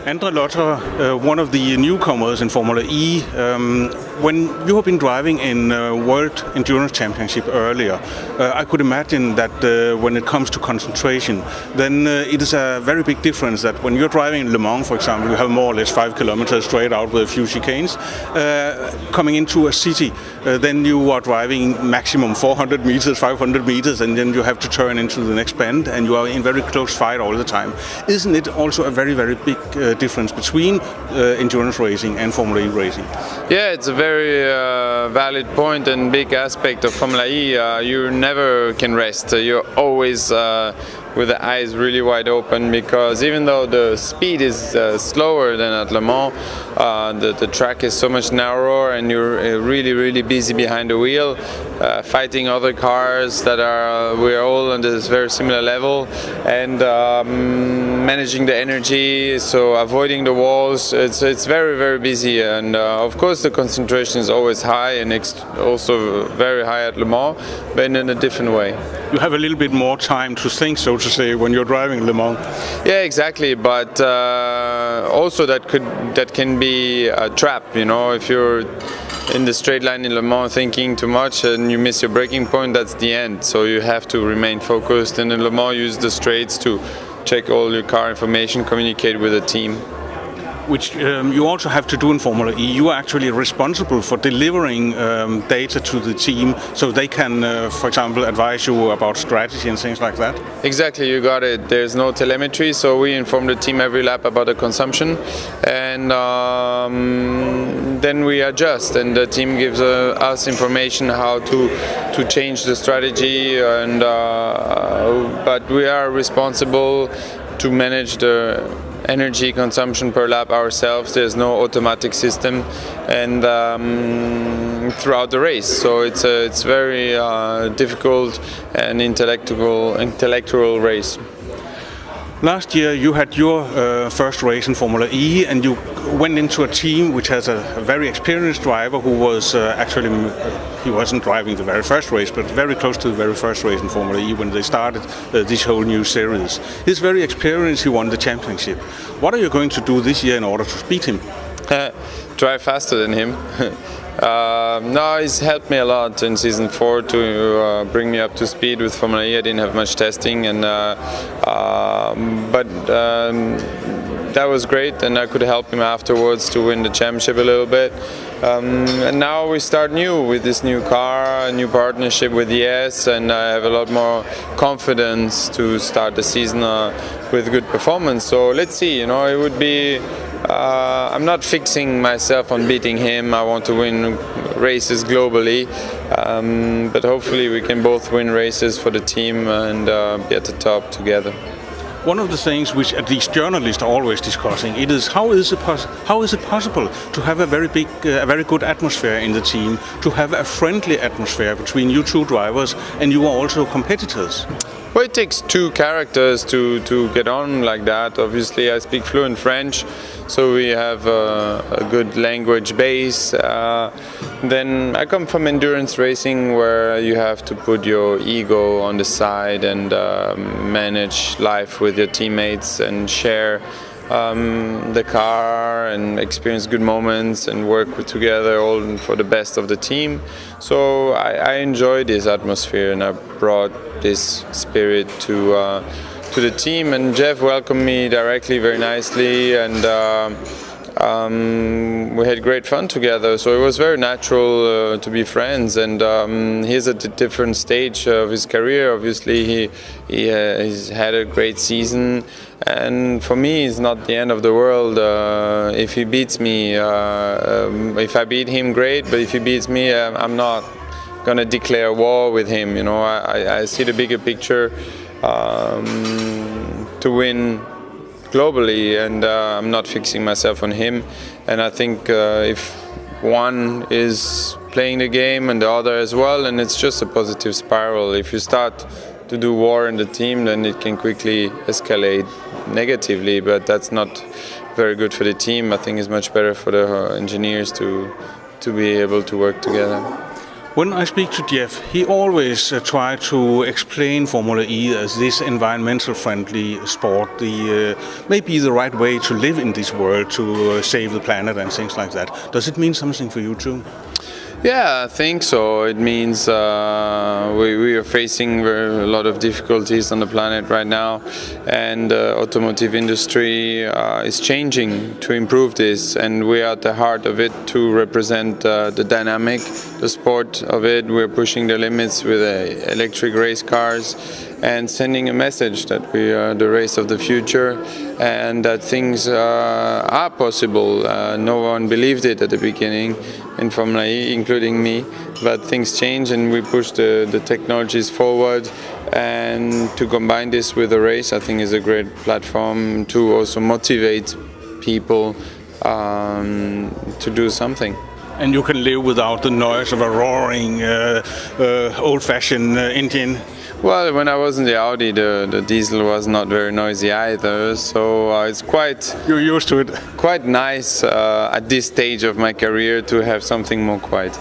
André Lotterer, one of the newcomers in Formula E. When you have been driving in World Endurance Championship earlier, I could imagine that when it comes to concentration, then it is a very big difference that when you're driving in Le Mans, for example, you have more or less 5 kilometers straight out with a few chicanes. Coming into a city, then you are driving maximum 400 meters, 500 meters, and then you have to turn into the next bend, and you are in very close fight all the time. Isn't it also a very, very big difference between endurance racing and Formula E racing? Yeah, it's a very valid point and big aspect of Formula E. You never can rest. You're always with the eyes really wide open, because even though the speed is slower than at Le Mans, the track is so much narrower, and you're really busy behind the wheel, fighting other cars that we're all on this very similar level, and managing the energy, so avoiding the walls. It's very busy, and of course the concentration is always high, and also very high at Le Mans, but in a different way. You have a little bit more time to think, so to say, when you're driving Le Mans. Yeah, exactly. But also that can be a trap. You know, if you're in the straight line in Le Mans thinking too much and you miss your braking point, that's the end. So you have to remain focused, and in Le Mans use the straights to check all your car information, communicate with the team. Which you also have to do in Formula E. You are actually responsible for delivering data to the team, so they can, for example, advise you about strategy and things like that. Exactly, you got it. There's no telemetry, so we inform the team every lap about the consumption, and then we adjust, and the team gives us information how to change the strategy, and but we are responsible to manage the energy consumption per lap ourselves. There's no automatic system, and throughout the race, so it's very difficult and intellectual race. Last year you had your first race in Formula E, and you went into a team which has a very experienced driver who was actually, he wasn't driving the very first race, but very close to the very first race in Formula E when they started this whole new series. He's very experienced, he won the championship. What are you going to do this year in order to beat him? Drive faster than him. No, he's helped me a lot in season 4 to bring me up to speed with Formula E. I didn't have much testing, and but that was great, and I could help him afterwards to win the championship a little bit. And now we start new with this new car, a new partnership with ES, and I have a lot more confidence to start the season with good performance. So let's see, you know, it would be. I'm not fixing myself on beating him. I want to win races globally, but hopefully we can both win races for the team and be at the top together. One of the things which at least journalists are always discussing, it is how is it possible to have a very good atmosphere in the team, to have a friendly atmosphere between you two drivers, and you are also competitors. Well, it takes two characters to get on like that. Obviously, I speak fluent French, so we have a good language base. Then I come from endurance racing, where you have to put your ego on the side and manage life with your teammates and share the car and experience good moments and work together all for the best of the team. So I enjoy this atmosphere, and I brought this spirit to the team, and Jeff welcomed me directly very nicely, and we had great fun together, so it was very natural to be friends. And he's at a different stage of his career. Obviously he's had a great season, and for me it's not the end of the world if he beats me. If I beat him, great, but if he beats me, I'm not gonna declare war with him. You know, I see the bigger picture, to win globally, and I'm not fixing myself on him. And I think if one is playing the game and the other as well, and it's just a positive spiral. If you start to do war in the team, then it can quickly escalate negatively, but that's not very good for the team. I think it's much better for the engineers to be able to work together. When I speak to Jeff, he always try to explain Formula E as this environmental friendly sport, maybe the right way to live in this world, to save the planet and things like that. Does it mean something for you too? Yeah, I think so. It means we are facing a lot of difficulties on the planet right now, and the automotive industry is changing to improve this, and we are at the heart of it to represent the dynamic, the sport of it. We're pushing the limits with electric race cars and sending a message that we are the race of the future and that things are possible. No one believed it at the beginning in Formula E, including me, but things change and we push the technologies forward, and to combine this with a race I think is a great platform to also motivate people to do something. And you can live without the noise of a roaring old-fashioned engine. Well, when I was in the Audi, the diesel was not very noisy either, so it's quite... You're used to it. Quite nice at this stage of my career to have something more quiet.